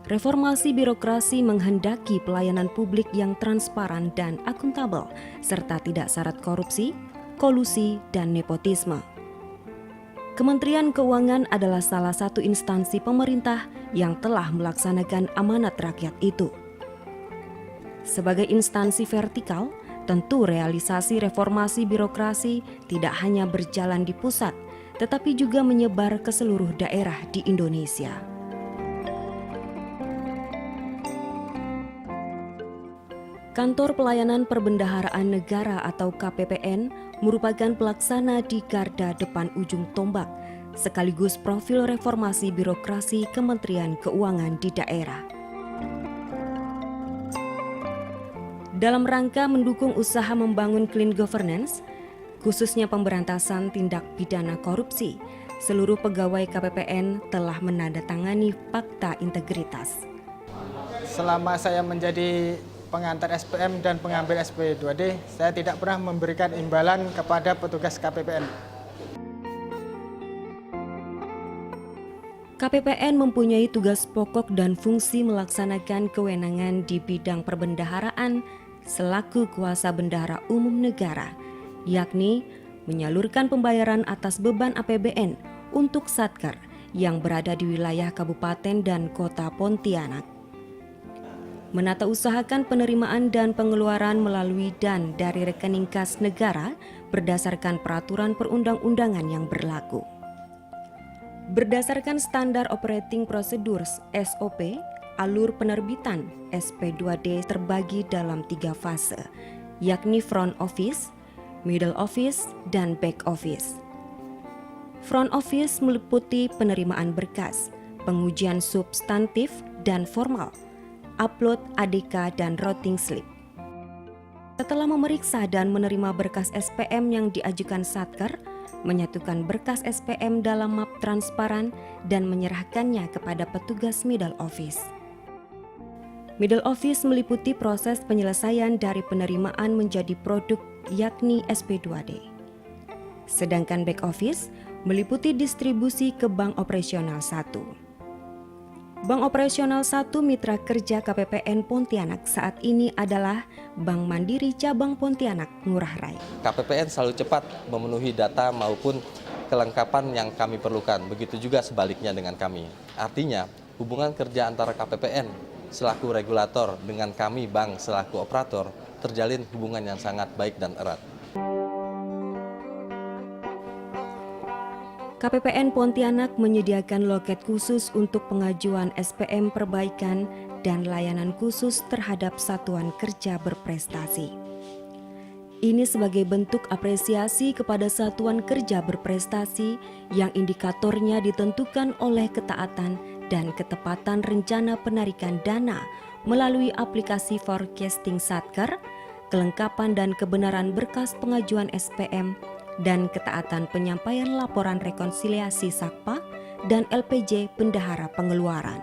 Reformasi birokrasi menghendaki pelayanan publik yang transparan dan akuntabel, serta tidak syarat korupsi, kolusi, dan nepotisme. Kementerian Keuangan adalah salah satu instansi pemerintah yang telah melaksanakan amanat rakyat itu. Sebagai instansi vertikal, tentu realisasi reformasi birokrasi tidak hanya berjalan di pusat, tetapi juga menyebar ke seluruh daerah di Indonesia. Kantor Pelayanan Perbendaharaan Negara atau KPPN merupakan pelaksana di garda depan ujung tombak, sekaligus profil reformasi birokrasi Kementerian Keuangan di daerah. Dalam rangka mendukung usaha membangun clean governance, khususnya pemberantasan tindak pidana korupsi, seluruh pegawai KPPN telah menandatangani Fakta Integritas. Selama saya menjadi pengantar SPM dan pengambil SP2D, saya tidak pernah memberikan imbalan kepada petugas KPPN. KPPN mempunyai tugas pokok dan fungsi melaksanakan kewenangan di bidang perbendaharaan selaku kuasa bendahara umum negara, yakni menyalurkan pembayaran atas beban APBN untuk Satker yang berada di wilayah Kabupaten dan Kota Pontianak. Menata usahakan penerimaan dan pengeluaran melalui dan dari rekening kas negara berdasarkan peraturan perundang-undangan yang berlaku. Berdasarkan standar operating procedures SOP, alur penerbitan SP2D terbagi dalam 3 fase, yakni front office, middle office, dan back office. Front office meliputi penerimaan berkas, pengujian substantif dan formal, upload ADK dan routing slip. Setelah memeriksa dan menerima berkas SPM yang diajukan Satker, menyatukan berkas SPM dalam map transparan dan menyerahkannya kepada petugas middle office. Middle office meliputi proses penyelesaian dari penerimaan menjadi produk yakni SP2D. Sedangkan back office meliputi distribusi ke Bank Operasional 1. Bank Operasional 1 mitra kerja KPPN Pontianak saat ini adalah Bank Mandiri Cabang Pontianak Ngurah Rai. KPPN selalu cepat memenuhi data maupun kelengkapan yang kami perlukan, begitu juga sebaliknya dengan kami. Artinya, hubungan kerja antara KPPN selaku regulator dengan kami bank selaku operator terjalin hubungan yang sangat baik dan erat. KPPN Pontianak menyediakan loket khusus untuk pengajuan SPM perbaikan dan layanan khusus terhadap satuan kerja berprestasi. Ini sebagai bentuk apresiasi kepada satuan kerja berprestasi yang indikatornya ditentukan oleh ketaatan dan ketepatan rencana penarikan dana melalui aplikasi forecasting Satker, kelengkapan dan kebenaran berkas pengajuan SPM, dan ketaatan penyampaian laporan rekonsiliasi SAKPA dan LPJ Bendahara Pengeluaran.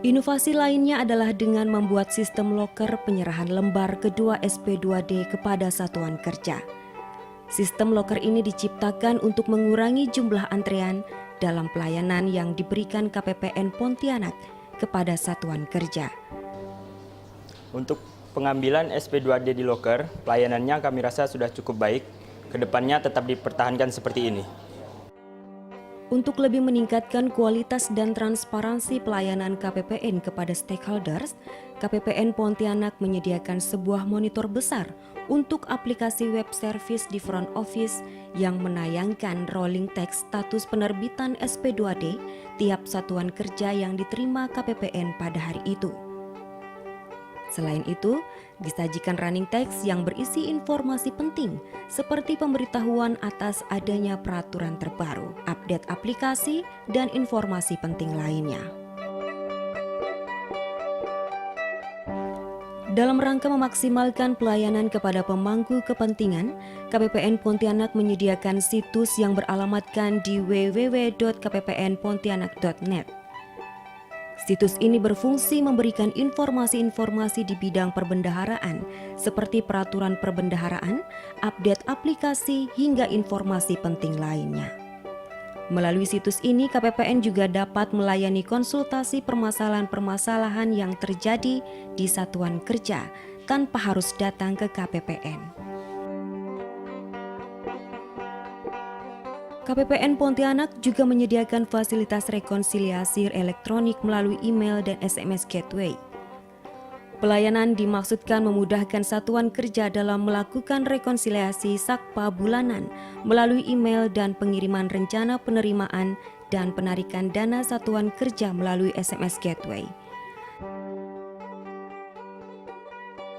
Inovasi lainnya adalah dengan membuat sistem loker penyerahan lembar kedua SP2D kepada satuan kerja. Sistem loker ini diciptakan untuk mengurangi jumlah antrean dalam pelayanan yang diberikan KPPN Pontianak kepada satuan kerja. Untuk pengambilan SP2D di loker, pelayanannya kami rasa sudah cukup baik. Kedepannya tetap dipertahankan seperti ini. Untuk lebih meningkatkan kualitas dan transparansi pelayanan KPPN kepada stakeholders, KPPN Pontianak menyediakan sebuah monitor besar untuk aplikasi web service di front office yang menayangkan rolling text status penerbitan SP2D tiap satuan kerja yang diterima KPPN pada hari itu. Selain itu, disajikan running text yang berisi informasi penting seperti pemberitahuan atas adanya peraturan terbaru, update aplikasi, dan informasi penting lainnya. Dalam rangka memaksimalkan pelayanan kepada pemangku kepentingan, KPPN Pontianak menyediakan situs yang beralamatkan di www.kppnpontianak.net. Situs ini berfungsi memberikan informasi-informasi di bidang perbendaharaan, seperti peraturan perbendaharaan, update aplikasi, hingga informasi penting lainnya. Melalui situs ini, KPPN juga dapat melayani konsultasi permasalahan-permasalahan yang terjadi di satuan kerja tanpa harus datang ke KPPN. KPPN Pontianak juga menyediakan fasilitas rekonsiliasi elektronik melalui email dan SMS gateway. Pelayanan dimaksudkan memudahkan satuan kerja dalam melakukan rekonsiliasi sakpa bulanan melalui email dan pengiriman rencana penerimaan dan penarikan dana satuan kerja melalui SMS gateway.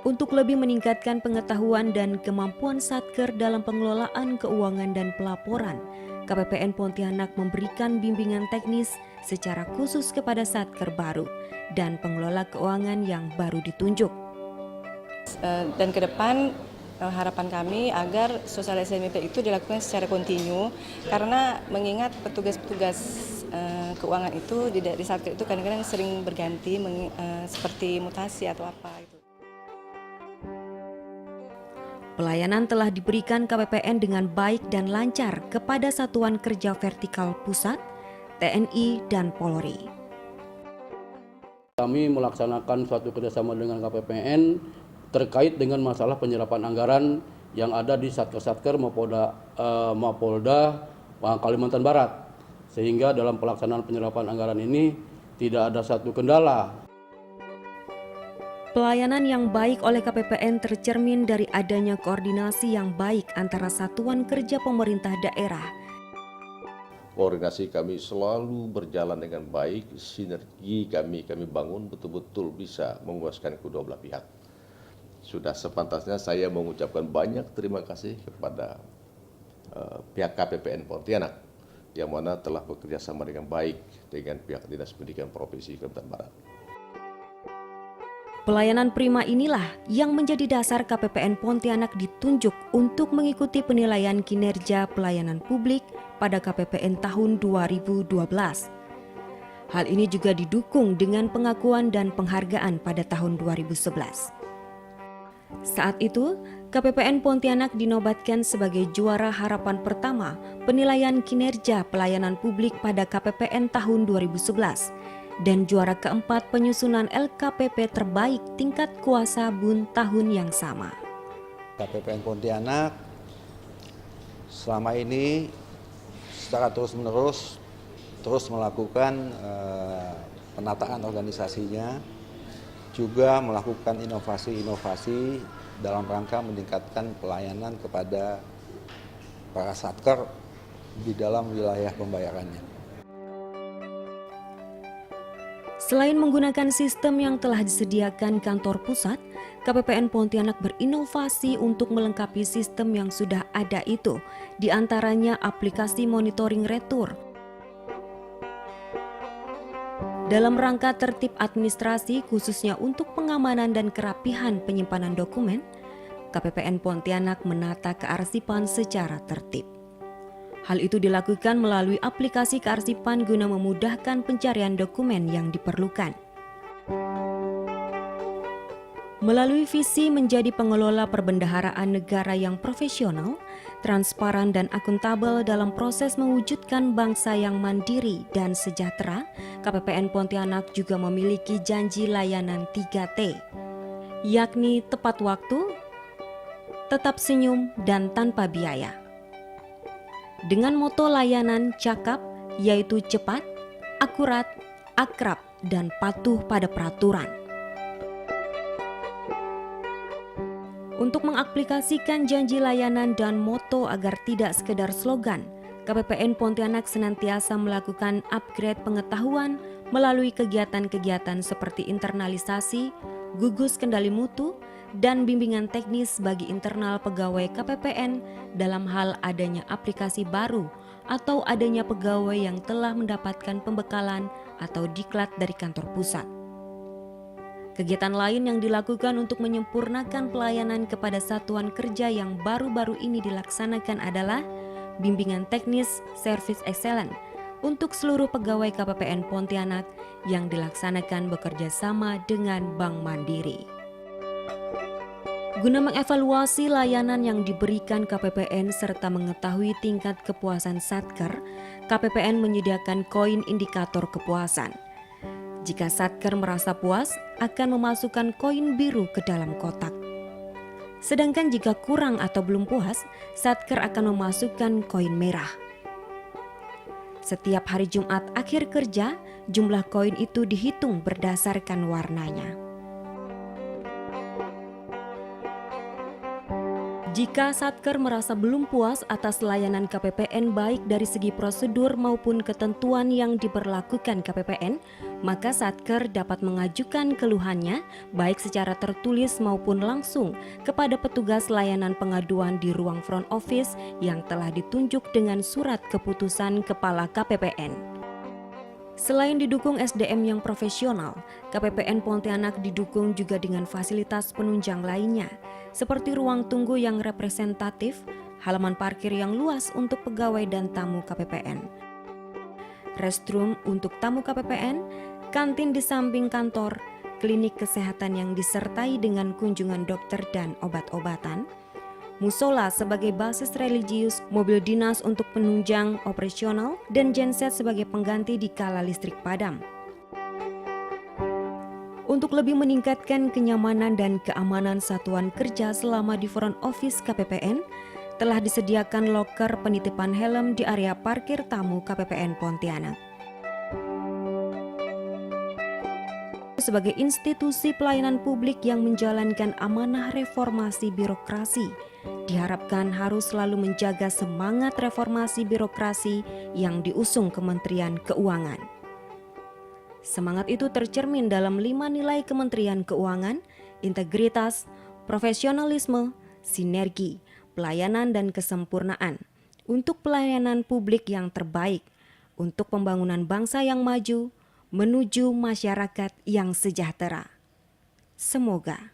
Untuk lebih meningkatkan pengetahuan dan kemampuan Satker dalam pengelolaan keuangan dan pelaporan, KPPN Pontianak memberikan bimbingan teknis secara khusus kepada Satker baru dan pengelola keuangan yang baru ditunjuk. Dan ke depan harapan kami agar sosialisasi MIP itu dilakukan secara kontinu, karena mengingat petugas-petugas keuangan itu di Satker itu kadang-kadang sering berganti seperti mutasi atau apa itu. Pelayanan telah diberikan KPPN dengan baik dan lancar kepada Satuan Kerja Vertikal Pusat, TNI, dan Polri. Kami melaksanakan suatu kerjasama dengan KPPN terkait dengan masalah penyerapan anggaran yang ada di Satker-Satker Mapolda Kalimantan Barat. Sehingga dalam pelaksanaan penyerapan anggaran ini tidak ada satu kendala. Pelayanan yang baik oleh KPPN tercermin dari adanya koordinasi yang baik antara satuan kerja pemerintah daerah. Koordinasi kami selalu berjalan dengan baik, sinergi kami bangun betul-betul bisa memuaskan kedua belah pihak. Sudah sepantasnya saya mengucapkan banyak terima kasih kepada pihak KPPN Pontianak yang mana telah bekerja sama dengan baik dengan pihak Dinas Pendidikan Provinsi Kalimantan Barat. Pelayanan prima inilah yang menjadi dasar KPPN Pontianak ditunjuk untuk mengikuti penilaian kinerja pelayanan publik pada KPPN tahun 2012. Hal ini juga didukung dengan pengakuan dan penghargaan pada tahun 2011. Saat itu, KPPN Pontianak dinobatkan sebagai juara harapan pertama penilaian kinerja pelayanan publik pada KPPN tahun 2011. Dan juara keempat penyusunan LKPP terbaik tingkat kuasa BUN tahun yang sama. KPPN Pontianak selama ini secara terus-menerus melakukan penataan organisasinya, juga melakukan inovasi-inovasi dalam rangka meningkatkan pelayanan kepada para Satker di dalam wilayah pembayarannya. Selain menggunakan sistem yang telah disediakan kantor pusat, KPPN Pontianak berinovasi untuk melengkapi sistem yang sudah ada itu, di antaranya aplikasi monitoring retur. Dalam rangka tertib administrasi khususnya untuk pengamanan dan kerapihan penyimpanan dokumen, KPPN Pontianak menata kearsipan secara tertib. Hal itu dilakukan melalui aplikasi kearsipan guna memudahkan pencarian dokumen yang diperlukan. Melalui visi menjadi pengelola perbendaharaan negara yang profesional, transparan dan akuntabel dalam proses mewujudkan bangsa yang mandiri dan sejahtera, KPPN Pontianak juga memiliki janji layanan 3T, yakni tepat waktu, tetap senyum, dan tanpa biaya. Dengan moto layanan cakap, yaitu cepat, akurat, akrab, dan patuh pada peraturan. Untuk mengaplikasikan janji layanan dan moto agar tidak sekedar slogan, KPPN Pontianak senantiasa melakukan upgrade pengetahuan melalui kegiatan-kegiatan seperti internalisasi, gugus kendali mutu, dan bimbingan teknis bagi internal pegawai KPPN dalam hal adanya aplikasi baru atau adanya pegawai yang telah mendapatkan pembekalan atau diklat dari kantor pusat. Kegiatan lain yang dilakukan untuk menyempurnakan pelayanan kepada satuan kerja yang baru-baru ini dilaksanakan adalah bimbingan teknis Service Excellence untuk seluruh pegawai KPPN Pontianak yang dilaksanakan bekerja sama dengan Bank Mandiri. Guna mengevaluasi layanan yang diberikan KPPN serta mengetahui tingkat kepuasan Satker, KPPN menyediakan koin indikator kepuasan. Jika Satker merasa puas, akan memasukkan koin biru ke dalam kotak. Sedangkan jika kurang atau belum puas, Satker akan memasukkan koin merah. Setiap hari Jumat akhir kerja, jumlah koin itu dihitung berdasarkan warnanya. Jika Satker merasa belum puas atas layanan KPPN baik dari segi prosedur maupun ketentuan yang diberlakukan KPPN, maka Satker dapat mengajukan keluhannya baik secara tertulis maupun langsung kepada petugas layanan pengaduan di ruang front office yang telah ditunjuk dengan surat keputusan Kepala KPPN. Selain didukung SDM yang profesional, KPPN Pontianak didukung juga dengan fasilitas penunjang lainnya, seperti ruang tunggu yang representatif, halaman parkir yang luas untuk pegawai dan tamu KPPN, restroom untuk tamu KPPN, kantin di samping kantor, klinik kesehatan yang disertai dengan kunjungan dokter dan obat-obatan, musola sebagai basis religius, mobil dinas untuk penunjang operasional, dan genset sebagai pengganti di kala listrik padam. Untuk lebih meningkatkan kenyamanan dan keamanan satuan kerja selama di front office KPPN, telah disediakan loker penitipan helm di area parkir tamu KPPN Pontianak. Sebagai institusi pelayanan publik yang menjalankan amanah reformasi birokrasi, diharapkan harus selalu menjaga semangat reformasi birokrasi yang diusung Kementerian Keuangan. Semangat itu tercermin dalam 5 nilai Kementerian Keuangan: integritas, profesionalisme, sinergi, pelayanan dan kesempurnaan, untuk pelayanan publik yang terbaik, untuk pembangunan bangsa yang maju, menuju masyarakat yang sejahtera. Semoga.